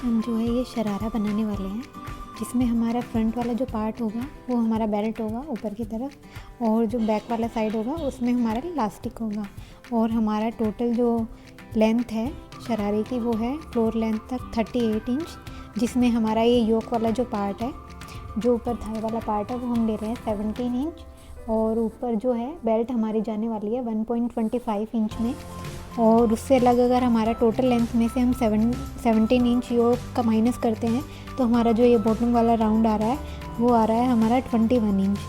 हम जो है ये शरारा बनाने वाले हैं, जिसमें हमारा फ्रंट वाला जो पार्ट होगा वो हमारा बेल्ट होगा ऊपर की तरफ, और जो बैक वाला साइड होगा उसमें हमारा इलास्टिक होगा। और हमारा टोटल जो लेंथ है शरारे की वो है फ्लोर लेंथ तक 38 इंच, जिसमें हमारा ये योक वाला जो पार्ट है, जो ऊपर थाई वाला पार्ट है, वो हम ले रहे हैं 17 इंच। और ऊपर जो है बेल्ट हमारी जाने वाली है 1.25 इंच में। और उससे अलग अगर हमारा टोटल लेंथ में से हम 17 इंच योक का माइनस करते हैं तो हमारा जो ये बॉटम वाला राउंड आ रहा है वो आ रहा है हमारा 21 इंच।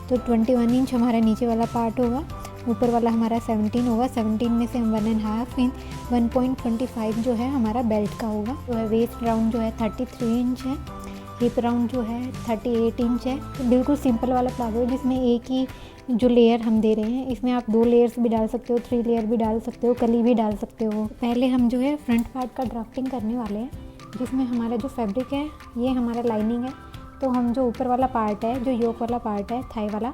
तो 21 इंच हमारा नीचे वाला पार्ट होगा, ऊपर वाला हमारा 17 होगा। 17 में से हम 1.5 इंच 1.25 जो है हमारा बेल्ट का होगा। जो है वेस्ट राउंड जो है 33 इंच है, हिप राउंड जो है 38 इंच है। तो बिल्कुल सिंपल वाला प्लाजो है जिसमें एक ही जो लेयर हम दे रहे हैं, इसमें आप 2 लेयर्स भी डाल सकते हो, 3 लेयर भी डाल सकते हो, कली भी डाल सकते हो। पहले हम जो है फ्रंट पार्ट का ड्राफ्टिंग करने वाले हैं, जिसमें हमारा जो फैब्रिक है ये हमारा लाइनिंग है। तो हम जो ऊपर वाला पार्ट है, जो योक वाला पार्ट है थाई वाला,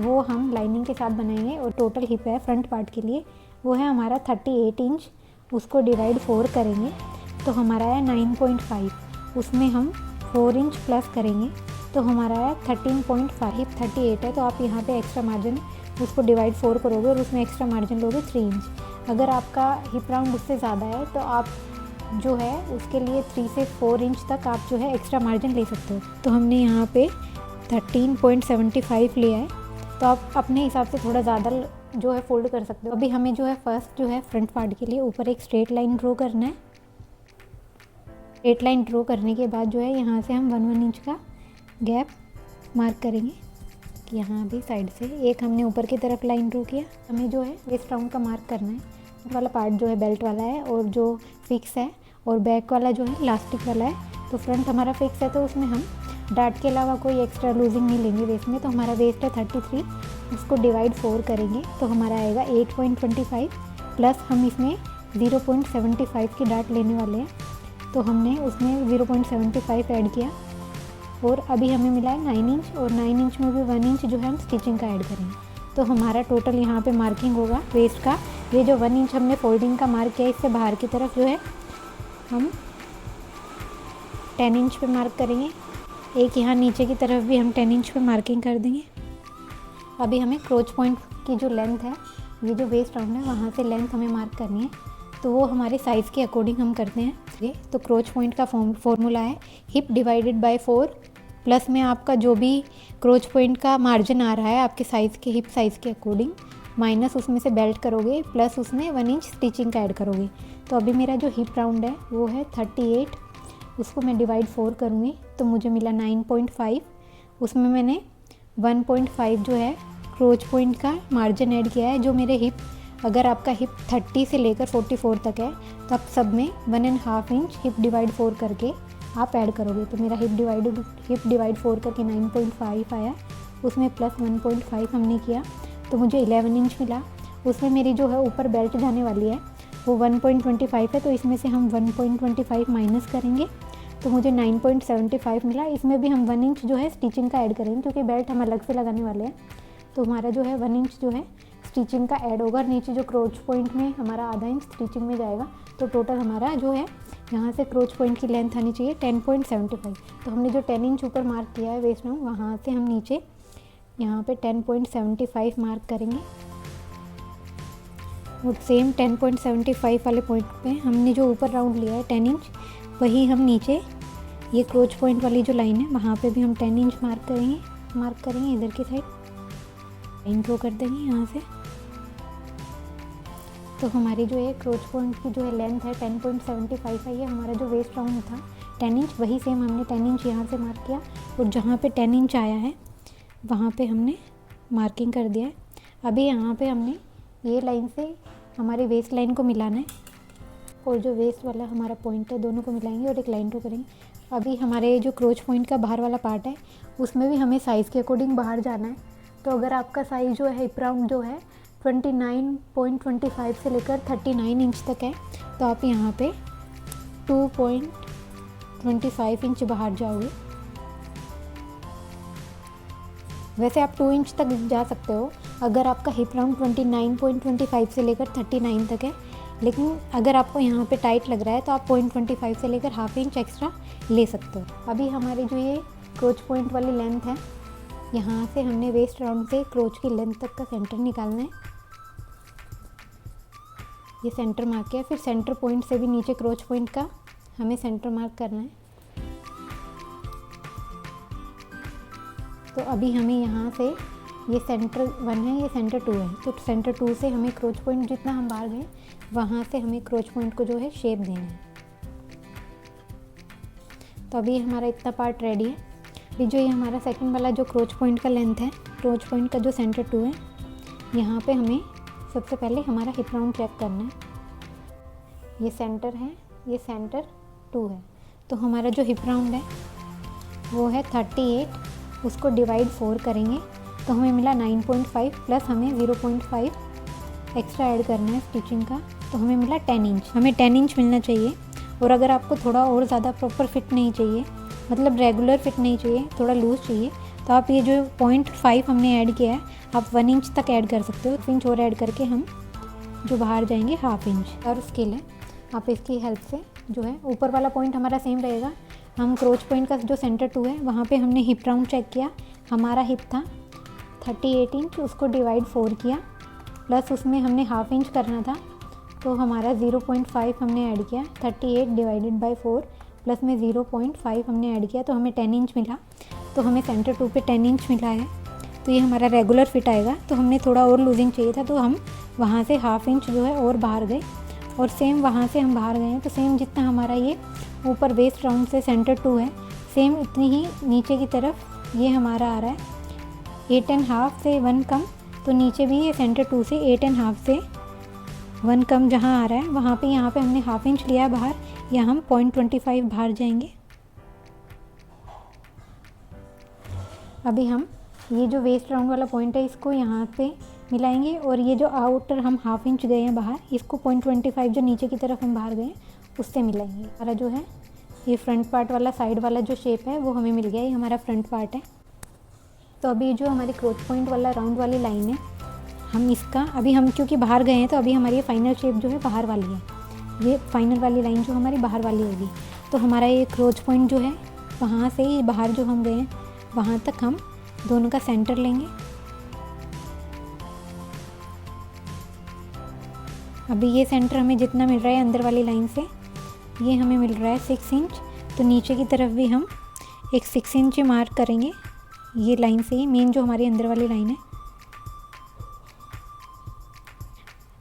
वो हम लाइनिंग के साथ बनाएंगे। और टोटल हिप है फ्रंट पार्ट के लिए वो है हमारा 38 इंच, उसको डिवाइड 4 करेंगे तो हमारा है 9.5। उसमें हम 4 इंच प्लस करेंगे तो हमारा है 13.5। हिप 38 है तो आप यहाँ पे एक्स्ट्रा मार्जिन उसको डिवाइड 4 करोगे और उसमें एक्स्ट्रा मार्जिन लोगे 3 इंच। अगर आपका हिप राउंड उससे ज़्यादा है तो आप जो है उसके लिए 3 से 4 इंच तक आप जो है एक्स्ट्रा मार्जिन ले सकते हो। तो हमने यहाँ पे 13.75 लिया है, तो आप अपने हिसाब से थोड़ा ज़्यादा जो है फोल्ड कर सकते हो। अभी हमें जो है फर्स्ट जो है फ्रंट पार्ट के लिए ऊपर एक स्ट्रेट लाइन ड्रॉ करना है। स्ट्रेट लाइन ड्रॉ करने के बाद जो है यहाँ से हम 1 इंच का गैप मार्क करेंगे। यहाँ भी साइड से एक हमने ऊपर की तरफ लाइन ड्रॉ किया। हमें जो है वेस्ट राउंड का मार्क करना है। फ्रंट वाला पार्ट जो है बेल्ट वाला है और जो फिक्स है, और बैक वाला जो है इलास्टिक वाला है। तो फ्रंट हमारा फिक्स है तो उसमें हम डार्ट के अलावा कोई एक्स्ट्रा लूजिंग नहीं लेंगे वेस्ट में। तो हमारा वेस्ट है 33, उसको डिवाइड 4 करेंगे तो हमारा आएगा 8.25 प्लस हम इसमें 0.75 की डार्ट लेने वाले हैं, तो हमने उसमें 0.75 ऐड किया। और अभी हमें मिला है 9 इंच, और 9 इंच में भी 1 इंच जो है हम स्टिचिंग का ऐड करेंगे। तो हमारा टोटल यहाँ पे मार्किंग होगा वेस्ट का, ये जो 1 इंच हमने फोल्डिंग का मार्क किया इससे बाहर की तरफ जो है हम 10 इंच पे मार्क करेंगे। एक यहाँ नीचे की तरफ भी हम 10 इंच पे मार्किंग कर देंगे। अभी हमें क्रोच पॉइंट की जो लेंथ है, ये जो वेस्ट राउंड है वहाँ से लेंथ हमें मार्क करनी है, तो वो हमारे साइज़ के अकॉर्डिंग हम करते हैं। ये तो क्रोच पॉइंट का फॉर्मूला है हिप डिवाइडेड बाय 4, प्लस में आपका जो भी क्रोच पॉइंट का मार्जिन आ रहा है आपके साइज़ के हिप साइज़ के अकॉर्डिंग, माइनस उसमें से बेल्ट करोगे, प्लस उसमें 1 इंच स्टिचिंग का ऐड करोगे। तो अभी मेरा जो हिप राउंड है वो है 38, उसको मैं डिवाइड 4 करूँगी तो मुझे मिला 9.5। उसमें मैंने 1.5 जो है क्रोच पॉइंट का मार्जिन ऐड किया है। जो मेरे हिप, अगर आपका हिप 30 से लेकर 44 तक है तो आप सब में 1.5 इंच हिप डिवाइड 4 करके आप ऐड करोगे। तो मेरा हिप डिवाइड 4 करके 9.5 आया, उसमें प्लस 1.5 हमने किया तो मुझे 11 इंच मिला। उसमें मेरी जो है ऊपर बेल्ट जाने वाली है वो 1.25 है, तो इसमें से हम 1.25 माइनस करेंगे तो मुझे 9.75 मिला। इसमें भी हम 1 इंच जो है स्टिचिंग का ऐड करेंगे क्योंकि बेल्ट हम अलग से लगाने वाले हैं। तो हमारा जो है 1 इंच जो है स्टिचिंग का ऐड होगा। नीचे जो क्रोच पॉइंट में हमारा आधा इंच स्टिचिंग में जाएगा, तो टोटल हमारा जो है यहाँ से क्रोच पॉइंट की लेंथ आनी चाहिए 10.75। तो हमने जो 10 इंच ऊपर मार्क किया है वेस्ट राउंड, वहाँ से हम नीचे यहाँ पे 10.75 मार्क करेंगे। और सेम 10.75 वाले पॉइंट पे हमने जो ऊपर राउंड लिया है 10 इंच, वही हम नीचे ये क्रोच पॉइंट वाली जो लाइन है वहाँ पे भी हम 10 इंच मार्क करेंगे इधर की साइड लाइन ड्रॉ कर देंगे यहाँ से। तो हमारी जो है क्रोच पॉइंट की जो है लेंथ है 10.75 है। ये हमारा जो वेस्ट राउंड था 10 इंच, वही सेम हमने 10 इंच यहाँ से मार्क किया, और जहाँ पे 10 इंच आया है वहाँ पे हमने मार्किंग कर दिया है। अभी यहाँ पे हमने ये लाइन से हमारी वेस्ट लाइन को मिलाना है, और जो वेस्ट वाला हमारा पॉइंट है दोनों को मिलाएंगे और एक लाइन ड्रॉ करेंगे। अभी हमारे जो क्रोच पॉइंट का बाहर वाला पार्ट है उसमें भी हमें साइज़ के अकॉर्डिंग बाहर जाना है। तो अगर आपका साइज़ जो है हिप राउंड जो है 29.25 से लेकर 39 इंच तक है, तो आप यहाँ पे 2.25 इंच बाहर जाओगे। वैसे आप 2 इंच तक जा सकते हो अगर आपका हिप राउंड 29.25 से लेकर 39 तक है, लेकिन अगर आपको यहाँ पे टाइट लग रहा है तो आप 0.25 से लेकर ½ इंच एक्स्ट्रा ले सकते हो। अभी हमारी जो ये क्रोच पॉइंट वाली लेंथ है, यहाँ से हमने वेस्ट राउंड से क्रोच की लेंथ तक का सेंटर निकालना है। ये सेंटर मार्क किया, फिर सेंटर पॉइंट से भी नीचे क्रोच पॉइंट का हमें सेंटर मार्क करना है। तो अभी हमें यहाँ से ये सेंटर 1 है, ये सेंटर 2 है, तो सेंटर 2 से हमें क्रोच पॉइंट जितना हम बाहर गए वहाँ से हमें क्रोच पॉइंट को जो है शेप देना है। तो अभी हमारा इतना पार्ट रेडी है। अभी जो ये हमारा सेकंड वाला जो क्रोच पॉइंट का लेंथ है, क्रोच पॉइंट का जो सेंटर 2 है, यहाँ पे हमें सबसे पहले हमारा हिप राउंड चेक करना है। ये सेंटर है, ये सेंटर 2 है, तो हमारा जो हिप राउंड है वो है 38, उसको डिवाइड 4 करेंगे तो हमें मिला 9.5 प्लस हमें 0.5 एक्स्ट्रा ऐड करना है स्टिचिंग का, तो हमें मिला 10 इंच। हमें 10 इंच मिलना चाहिए। और अगर आपको थोड़ा और ज़्यादा प्रॉपर फिट नहीं चाहिए, मतलब रेगुलर फिट नहीं चाहिए, थोड़ा लूज़ चाहिए, तो आप ये जो 0.5 हमने ऐड किया है आप 1 इंच तक ऐड कर सकते हो। 1 इंच और ऐड करके हम जो बाहर जाएंगे ½ इंच। और स्केल है, आप इसकी हेल्प से जो है ऊपर वाला पॉइंट हमारा सेम रहेगा। हम क्रोच पॉइंट का जो सेंटर 2 है वहाँ पे हमने हिप राउंड चेक किया, हमारा हिप था 38 इंच, उसको डिवाइड 4 किया, प्लस उसमें हमने ½ इंच करना था, तो हमारा 0.5 हमने ऐड किया। 38 डिवाइडेड बाय 4 प्लस में 0.5 हमने ऐड किया, तो हमें 10 इंच मिला। तो हमें सेंटर 2 पे 10 इंच मिला है, तो ये हमारा रेगुलर फिट आएगा। तो हमने थोड़ा और लूजिंग चाहिए था, तो हम वहाँ से ½ इंच जो है और बाहर गए, और सेम वहाँ से हम बाहर गए हैं, तो सेम जितना हमारा ये ऊपर वेस्ट राउंड से सेंटर 2 है, सेम इतनी ही नीचे की तरफ ये हमारा आ रहा है 8½ से 1 कम। तो नीचे भी ये सेंटर 2 से 8½ से 1 कम जहाँ आ रहा है वहाँ पे यहाँ पे हमने ½ इंच लिया बाहर, या हम 0.25 बाहर जाएंगे। अभी हम ये जो वेस्ट राउंड वाला पॉइंट है इसको यहाँ पे मिलाएंगे, और ये जो आउटर हम ½ इंच गए हैं बाहर, इसको 0.25 जो नीचे की तरफ हम बाहर गए उससे मिलाएंगे। हमारा जो है ये फ्रंट पार्ट वाला साइड वाला जो शेप है वो हमें मिल गया, ये हमारा फ्रंट पार्ट है। तो अभी जो हमारी क्रोच पॉइंट वाला राउंड वाली लाइन है, हम इसका अभी हम क्योंकि बाहर गए हैं तो अभी हमारी ये फाइनल शेप जो है बाहर वाली है, ये फाइनल वाली लाइन जो हमारी बाहर वाली होगी। तो हमारा ये क्रोच पॉइंट जो है वहाँ से ही बाहर जो हम गए हैं वहाँ तक हम दोनों का सेंटर लेंगे। अभी ये सेंटर हमें जितना मिल रहा है अंदर वाली लाइन से, ये हमें मिल रहा है 6 इंच, तो नीचे की तरफ भी हम एक 6 इंच मार्क करेंगे ये लाइन से ही, मेन जो हमारी अंदर वाली लाइन है।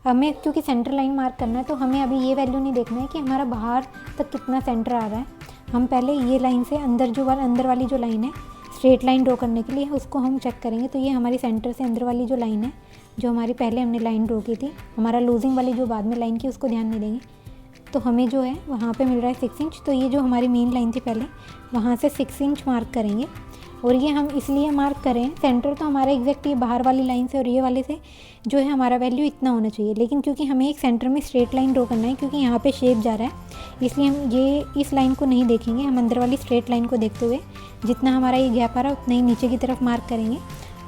हमें क्योंकि सेंटर लाइन मार्क करना है, तो हमें अभी ये वैल्यू नहीं देखना है कि हमारा बाहर तक कितना सेंटर आ रहा है। हम पहले ये लाइन से अंदर वाली जो लाइन है स्ट्रेट लाइन ड्रॉ करने के लिए उसको हम चेक करेंगे। तो ये हमारी सेंटर से अंदर वाली जो लाइन है, जो हमारी पहले हमने लाइन ड्रॉ की थी, हमारा लूजिंग वाली जो बाद में लाइन की उसको ध्यान नहीं देंगे। तो हमें जो है वहाँ पे मिल रहा है 6 इंच। तो ये जो हमारी मेन लाइन थी पहले, वहाँ से 6 इंच मार्क करेंगे। और ये हम इसलिए मार्क करें, सेंटर तो हमारा एग्जैक्ट ये बाहर वाली लाइन से और ये वाले से जो है हमारा वैल्यू इतना होना चाहिए, लेकिन क्योंकि हमें एक सेंटर में स्ट्रेट लाइन ड्रॉ करना है, क्योंकि यहाँ पे शेप जा रहा है, इसलिए हम ये इस लाइन को नहीं देखेंगे। हम अंदर वाली स्ट्रेट लाइन को देखते हुए जितना हमारा ये गैप आ रहा है उतना ही नीचे की तरफ मार्क करेंगे।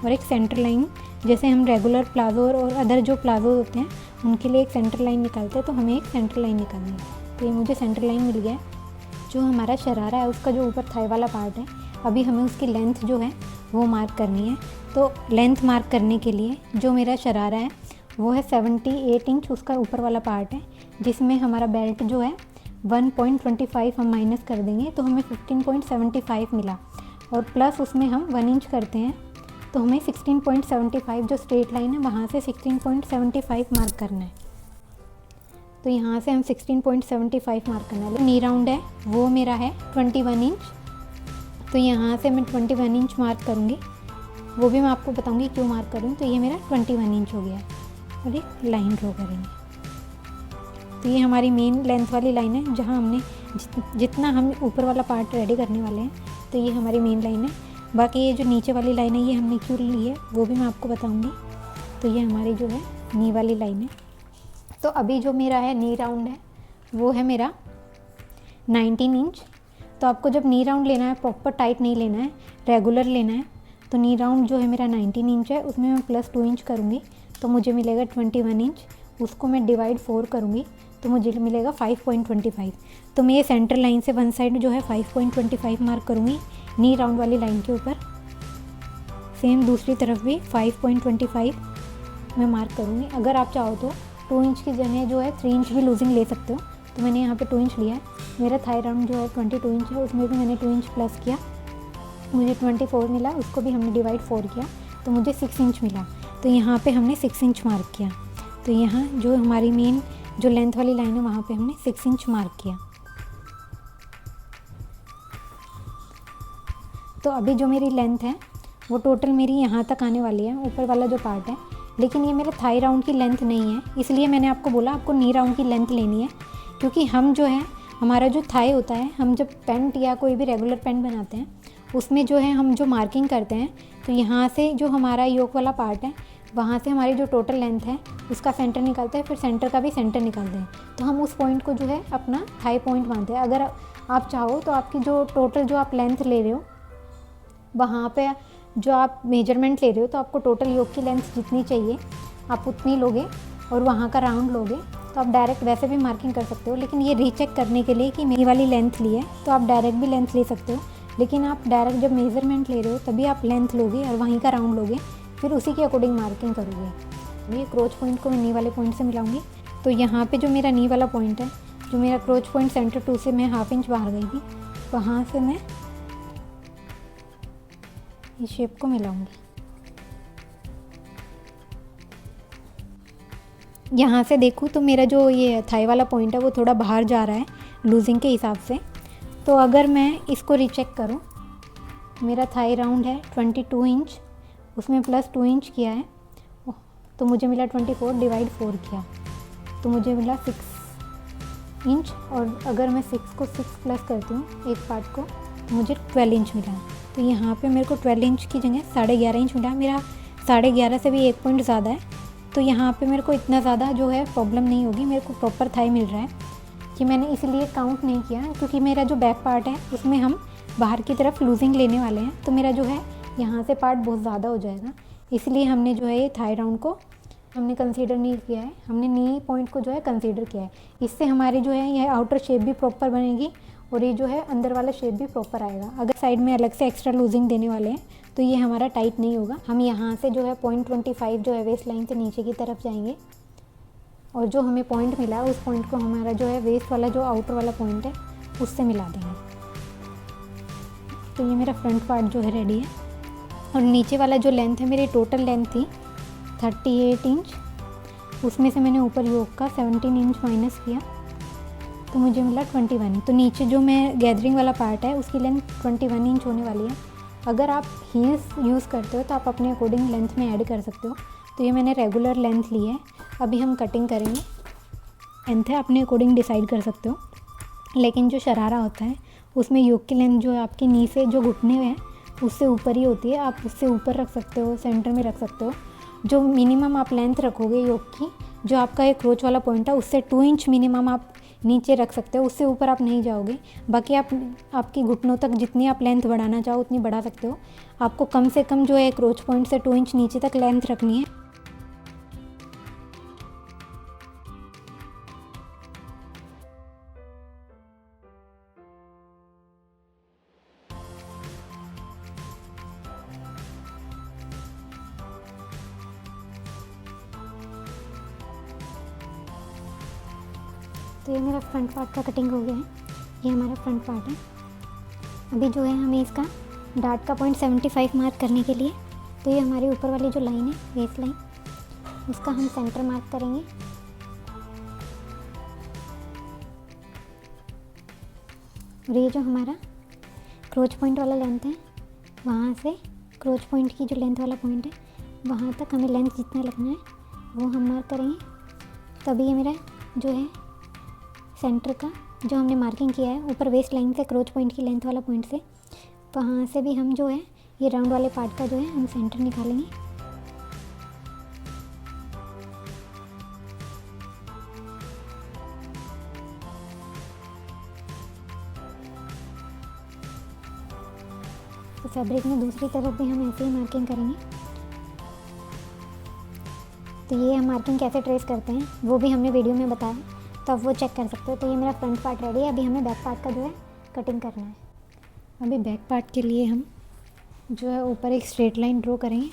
और एक सेंटर लाइन, जैसे हम रेगुलर प्लाजो और अदर जो प्लाजो होते हैं उनके लिए एक सेंटर लाइन निकालते हैं, तो हमें एक सेंटर लाइन निकालनी है। तो ये मुझे सेंटर लाइन मिल गया। जो हमारा शरारा है उसका जो ऊपर थाई वाला पार्ट है, अभी हमें उसकी लेंथ जो है वो मार्क करनी है। तो लेंथ मार्क करने के लिए जो मेरा शरारा है वो है 78 इंच, उसका ऊपर वाला पार्ट है, जिसमें हमारा बेल्ट जो है 1.25 हम माइनस कर देंगे, तो हमें 15.75 मिला। और प्लस उसमें हम 1 इंच करते हैं, तो हमें 16.75 जो स्ट्रेट लाइन है वहाँ से 16.75 मार्क करना है। तो यहाँ से हम 16.75 मार्क करना है। नी राउंड है वो मेरा है 21 इंच, तो यहाँ से मैं 21 इंच मार्क करूँगी, वो भी मैं आपको बताऊँगी क्यों मार्क करूँ। तो ये मेरा 21 इंच हो गया और एक लाइन ड्रॉ करेंगे। तो ये हमारी मेन लेंथ वाली लाइन है, जहाँ हमने जितना हम ऊपर वाला पार्ट रेडी करने वाले हैं, तो ये हमारी मेन लाइन है। बाकी ये जो नीचे वाली लाइन है ये हमने क्यों ली है वो भी मैं आपको बताऊँगी। तो ये हमारी जो है नी वाली लाइन है। तो अभी जो मेरा है नी राउंड है वो है मेरा 19 इंच। तो आपको जब नी राउंड लेना है प्रॉपर टाइट नहीं लेना है, रेगुलर लेना है, तो नी राउंड जो है मेरा 19 इंच है, उसमें मैं +2 इंच करूँगी तो मुझे मिलेगा 21 इंच। उसको मैं डिवाइड 4 करूँगी तो मुझे मिलेगा 5.25। तो मैं ये सेंटर लाइन से वन साइड जो है 5.25 मार्क करूँगी नी राउंड वाली लाइन के ऊपर। सेम दूसरी तरफ भी 5.25 मैं मार्क करूँगी। अगर आप चाहो तो 2 इंच की जगह जो है 3 इंच भी लूजिंग ले सकते हो। तो मैंने यहाँ पे 2 इंच लिया है। मेरा थाई राउंड जो है 22 इंच है, उसमें भी मैंने 2 इंच प्लस किया, मुझे 24 मिला। उसको भी हमने डिवाइड 4 किया तो मुझे 6 इंच मिला। तो यहाँ पे हमने 6 इंच मार्क किया। तो यहाँ जो हमारी मेन जो लेंथ वाली लाइन है वहाँ पे हमने 6 इंच मार्क किया। तो अभी जो मेरी लेंथ है वो टोटल मेरी यहाँ तक आने वाली है, ऊपर वाला जो पार्ट है। लेकिन ये मेरे थाई राउंड की लेंथ नहीं है, इसलिए मैंने आपको बोला आपको नी राउंड की लेंथ लेनी है। क्योंकि हम जो है हमारा जो थाई होता है, हम जब पैंट या कोई भी रेगुलर पैंट बनाते हैं उसमें जो है हम जो मार्किंग करते हैं, तो यहाँ से जो हमारा योक वाला पार्ट है वहाँ से हमारी जो टोटल लेंथ है उसका सेंटर निकालते हैं, फिर सेंटर का भी सेंटर निकालते हैं। तो हम उस पॉइंट को जो है अपना थाई पॉइंट मानते हैं। अगर आप चाहो तो आपकी जो टोटल जो आप लेंथ ले रहे हो वहाँ पे जो आप मेजरमेंट ले रहे हो, तो आपको टोटल योक की लेंथ जितनी चाहिए आप उतनी लोगे और वहाँ का राउंड लोगे। तो आप डायरेक्ट वैसे भी मार्किंग कर सकते हो, लेकिन ये रीचेक करने के लिए कि मेरी वाली लेंथ ली है तो आप डायरेक्ट भी लेंथ ले सकते हो। लेकिन आप डायरेक्ट जब मेजरमेंट ले रहे हो तभी आप लेंथ लोगे और वहीं का राउंड लोगे, फिर उसी के अकॉर्डिंग मार्किंग करोगे। ये क्रोच पॉइंट को मैं नी वाले पॉइंट से मिलाऊंगी। तो यहाँ पे जो मेरा नी वाला पॉइंट है, जो मेरा क्रोच पॉइंट सेंटर 2 से मैं 1/2 इंच बाहर गई थी, वहाँ से मैं इस शेप को मिलाऊंगी। यहाँ से देखूँ तो मेरा जो ये थाई वाला पॉइंट है वो थोड़ा बाहर जा रहा है लूजिंग के हिसाब से। तो अगर मैं इसको रीचेक करूँ, मेरा थाई राउंड है 22 इंच, उसमें प्लस 2 इंच किया है तो मुझे मिला 24, डिवाइड 4 किया तो मुझे मिला 6 इंच। और अगर मैं 6 को 6 प्लस करती हूँ एक पार्ट को तो मुझे 12 इंच मिला। तो यहाँ पे मेरे को 12 इंच की जगह 11.5 इंच मिला। मेरा 11.5 से भी 1 पॉइंट ज़्यादा है, तो यहाँ पे मेरे को इतना ज़्यादा जो है प्रॉब्लम नहीं होगी। मेरे को प्रॉपर थाई मिल रहा है कि मैंने इसलिए काउंट नहीं किया, क्योंकि मेरा जो बैक पार्ट है उसमें हम बाहर की तरफ लूजिंग लेने वाले हैं। तो मेरा जो है यहाँ से पार्ट बहुत ज़्यादा हो जाएगा, इसलिए हमने जो है ये थाई राउंड को हमने कंसीडर नहीं किया है। हमने नी पॉइंट को जो है कंसीडर किया है। इससे हमारी जो है यह आउटर शेप भी प्रॉपर बनेगी और ये जो है अंदर वाला शेप भी प्रॉपर आएगा। अगर साइड में अलग से एक्स्ट्रा लूजिंग देने वाले हैं तो ये हमारा टाइट नहीं होगा। हम यहाँ से जो है 0.25 जो है वेस्ट लाइन से नीचे की तरफ जाएंगे और जो हमें पॉइंट मिला उस पॉइंट को हमारा जो है वेस्ट वाला जो आउटर वाला पॉइंट है उससे मिला देंगे। तो ये मेरा फ्रंट पार्ट जो है रेडी है। और नीचे वाला जो लेंथ है, मेरी टोटल लेंथ थी 38 इंच, उसमें से मैंने ऊपर योक का 17 इंच माइनस किया तो मुझे मिला 21। तो नीचे जो मैं गैदरिंग वाला पार्ट है उसकी लेंथ 21 इंच होने वाली है। अगर आप हील्स यूज़ करते हो तो आप अपने अकॉर्डिंग लेंथ में ऐड कर सकते हो। तो ये मैंने रेगुलर लेंथ ली है। अभी हम कटिंग करेंगे, लेंथ है अपने अकॉर्डिंग डिसाइड कर सकते हो। लेकिन जो शरारा होता है उसमें योक की लेंथ जो है आपकी नी से जो घुटने हैं उससे ऊपर ही होती है। आप उससे ऊपर रख सकते हो, सेंटर में रख सकते हो। जो मिनिमम आप लेंथ रखोगे योक की, जो आपका एक क्रोच वाला पॉइंट है उससे 2 इंच मिनिमम आप नीचे रख सकते हो, उससे ऊपर आप नहीं जाओगे। बाकी आप आपकी घुटनों तक जितनी आप लेंथ बढ़ाना चाहो उतनी बढ़ा सकते हो। आपको कम से कम जो है क्रोच पॉइंट से 2 इंच नीचे तक लेंथ रखनी है। तो ये मेरा फ्रंट पार्ट का कटिंग हो गया है। ये हमारा फ्रंट पार्ट है। अभी जो है हमें इसका डार्ट का पॉइंट 75 मार्क करने के लिए, तो ये हमारी ऊपर वाली जो लाइन है वेस्ट लाइन, उसका हम सेंटर मार्क करेंगे। और ये जो हमारा क्रोच पॉइंट वाला लेंथ है, वहाँ से क्रोच पॉइंट की जो लेंथ वाला पॉइंट है वहाँ तक हमें लेंथ जितना लगना है वो हम मार्क करेंगे। तभी ये मेरा जो है सेंटर का जो हमने मार्किंग किया है ऊपर वेस्ट लाइन से क्रोच पॉइंट की लेंथ वाला पॉइंट से, वहाँ से भी हम जो है ये राउंड वाले पार्ट का जो है हम सेंटर निकालेंगे। तो फैब्रिक में दूसरी तरफ भी हम ऐसे ही मार्किंग करेंगे। तो ये हम मार्किंग कैसे ट्रेस करते हैं वो भी हमने वीडियो में बताया, तो आप वो चेक कर सकते हो। तो ये मेरा फ्रंट पार्ट रेडी है, अभी हमें बैक पार्ट का जो है कटिंग करना है। अभी बैक पार्ट के लिए हम जो है ऊपर एक स्ट्रेट लाइन ड्रॉ करेंगे।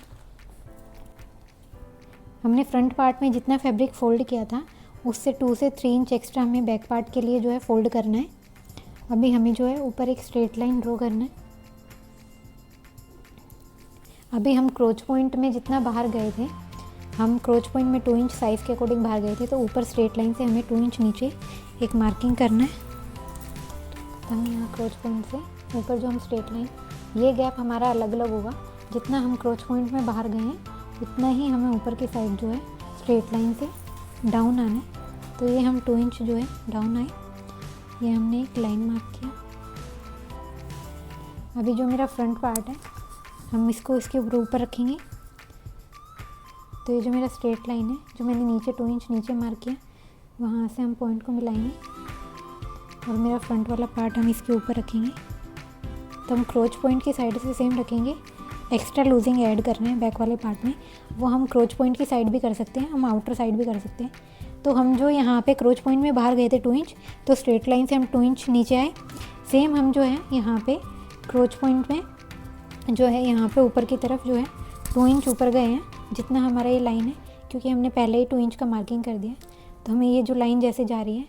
हमने फ्रंट पार्ट में जितना फैब्रिक फोल्ड किया था उससे 2 से 3 इंच एक्स्ट्रा हमें बैक पार्ट के लिए जो है फोल्ड करना है। अभी हमें जो है ऊपर एक स्ट्रेट लाइन ड्रॉ करना है। अभी हम क्रोच पॉइंट में जितना बाहर गए थे, हम क्रोच पॉइंट में 2 इंच साइज़ के अकॉर्डिंग बाहर गए थे, तो ऊपर स्ट्रेट लाइन से हमें 2 इंच नीचे एक मार्किंग करना है। तो हम यहाँ क्रोच पॉइंट से ऊपर जो हम स्ट्रेट लाइन, ये गैप हमारा अलग अलग होगा। जितना हम क्रोच पॉइंट में बाहर गए हैं उतना ही हमें ऊपर की साइड जो है स्ट्रेट लाइन से डाउन आना है। तो ये हम 2 इंच जो है डाउन आए, ये हमने एक लाइन मार्क किया। अभी जो मेरा फ्रंट पार्ट है हम इसको इसके ऊपर रखेंगे। तो ये जो मेरा स्ट्रेट लाइन है जो मैंने नीचे 2 इंच नीचे मार्क किया, वहाँ से हम पॉइंट को मिलाएंगे और मेरा फ्रंट वाला पार्ट हम इसके ऊपर रखेंगे। तो हम क्रोच पॉइंट की साइड से सेम रखेंगे। एक्स्ट्रा लूजिंग ऐड करना है बैक वाले पार्ट में, वो हम क्रोच पॉइंट की साइड भी कर सकते हैं, हम आउटर साइड भी कर सकते हैं। तो हम जो यहाँ पे क्रोच पॉइंट में बाहर गए थे 2 इंच, तो स्ट्रेट लाइन से हम 2 इंच नीचे आए। सेम हम जो है यहाँ पे क्रोच पॉइंट में जो है यहाँ पे ऊपर की तरफ जो है 2 इंच ऊपर गए हैं, जितना हमारा ये लाइन है, क्योंकि हमने पहले ही 2 इंच का मार्किंग कर दिया। तो हमें ये जो लाइन जैसे जा रही है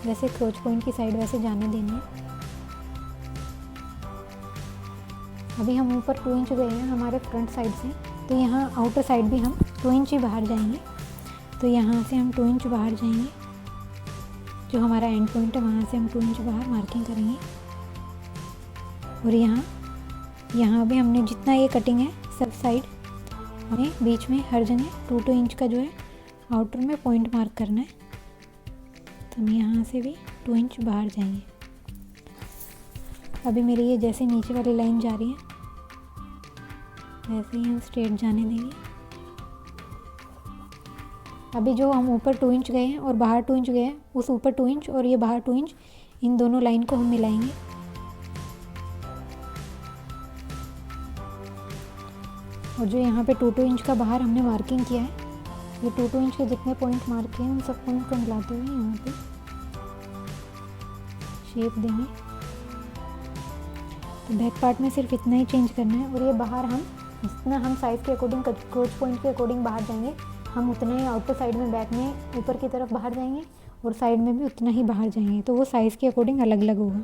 वैसे क्रोच पॉइंट की साइड वैसे जाने देनी है। अभी हम ऊपर 2 इंच गए हैं हमारे फ्रंट साइड से, तो यहाँ आउटर साइड भी हम 2 इंच ही बाहर जाएंगे। तो यहाँ से हम 2 इंच बाहर जाएंगे, जो हमारा एंड पॉइंट है वहाँ से हम 2 इंच बाहर मार्किंग करेंगे। और यहाँ भी हमने जितना ये कटिंग है सब साइड हमें बीच में हर जगह 2-2 इंच का जो है आउटर में पॉइंट मार्क करना है। तो हम यहाँ से भी 2 इंच बाहर जाएंगे। अभी मेरी ये जैसे नीचे वाली लाइन जा रही है वैसे ही हम स्ट्रेट जाने देंगे। अभी जो हम ऊपर 2 इंच गए हैं और बाहर 2 इंच गए हैं, उस ऊपर 2 इंच और ये बाहर 2 इंच, इन दोनों लाइन को हम मिलाएंगे। और जो यहाँ पे 2-2 इंच का बाहर हमने मार्किंग किया है, ये 2-2 इंच के जितने पॉइंट मार्क किए हैं उन सब पॉइंट को मिलाते हुए यहाँ पे शेप देंगे। तो बैक पार्ट में सिर्फ इतना ही चेंज करना है। और ये बाहर हम जितना हम साइज़ के अकॉर्डिंग क्रोच पॉइंट के अकॉर्डिंग बाहर जाएंगे, हम उतना ही आउटर साइड में बैक में ऊपर की तरफ बाहर जाएंगे और साइड में भी उतना ही बाहर जाएंगे। तो वो साइज़ के अकॉर्डिंग अलग अलग होगा।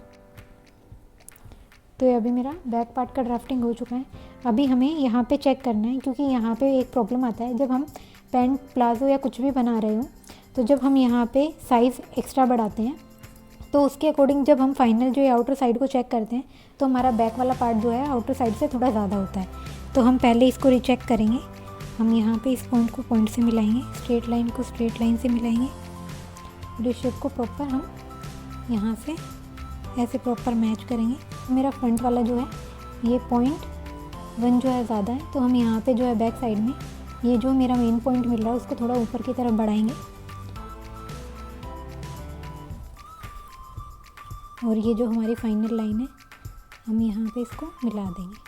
तो ये अभी मेरा बैक पार्ट का ड्राफ्टिंग हो चुका है। अभी हमें यहाँ पे चेक करना है, क्योंकि यहाँ पे एक प्रॉब्लम आता है जब हम पैंट प्लाजो या कुछ भी बना रहे हो, तो जब हम यहाँ पे साइज़ एक्स्ट्रा बढ़ाते हैं तो उसके अकॉर्डिंग जब हम फाइनल जो है आउटर साइड को चेक करते हैं तो हमारा बैक वाला पार्ट जो है आउटर साइड से थोड़ा ज़्यादा होता है। तो हम पहले इसको रीचेक करेंगे। हम यहाँ पे इस पॉइंट को पॉइंट से मिलाएंगे, स्ट्रेट लाइन को स्ट्रेट लाइन से मिलाएंगे और इस शेप को प्रॉपर हम यहाँ से ऐसे प्रॉपर मैच करेंगे। मेरा फ्रंट वाला जो है ये 0.1 जो है ज़्यादा है, तो हम यहाँ पे जो है बैक साइड में ये जो मेरा मेन पॉइंट मिल रहा है उसको थोड़ा ऊपर की तरफ बढ़ाएंगे और ये जो हमारी फाइनल लाइन है हम यहाँ पे इसको मिला देंगे।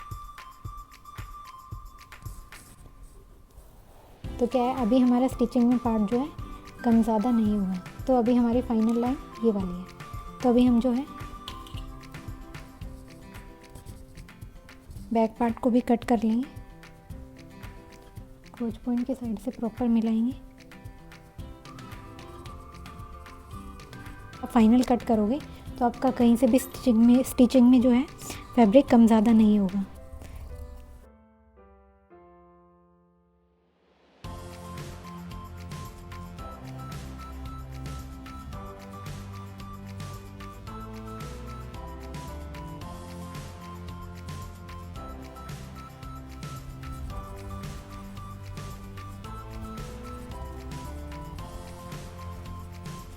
तो क्या है, अभी हमारा स्टिचिंग में पार्ट जो है कम ज़्यादा नहीं हुआ है। तो अभी हमारी फाइनल लाइन ये वाली है। तो अभी हम जो है बैक पार्ट को भी कट कर लेंगे, क्रोच पॉइंट की साइड से प्रॉपर मिलाएंगे। आप फाइनल कट करोगे तो आपका कहीं से भी स्टिचिंग में जो है फैब्रिक कम ज़्यादा नहीं होगा।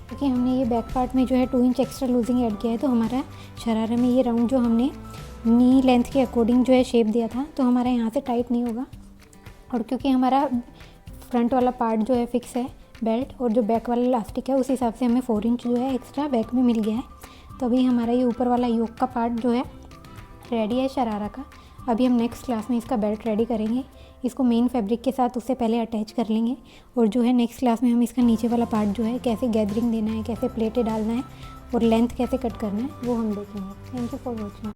क्योंकि हमने ये बैक पार्ट में जो है 2 इंच एक्स्ट्रा लूजिंग ऐड किया है, तो हमारा शरारा में ये राउंड जो हमने नी लेंथ के अकॉर्डिंग जो है शेप दिया था, तो हमारा यहाँ से टाइट नहीं होगा। और क्योंकि हमारा फ्रंट वाला पार्ट जो है फिक्स है बेल्ट, और जो बैक वाला इलास्टिक है उस हिसाब से हमें 4 इंच जो है एक्स्ट्रा बैक में मिल गया है। तो अभी हमारा ये ऊपर वाला योक का पार्ट जो है रेडी है शरारा का। अभी हम नेक्स्ट क्लास में इसका बेल्ट रेडी करेंगे। इसको मेन फैब्रिक के साथ उससे पहले अटैच कर लेंगे। और जो है नेक्स्ट क्लास में हम इसका नीचे वाला पार्ट जो है कैसे गैदरिंग देना है, कैसे प्लेटें डालना है और लेंथ कैसे कट करना है वो हम देखेंगे। Thank you for watching.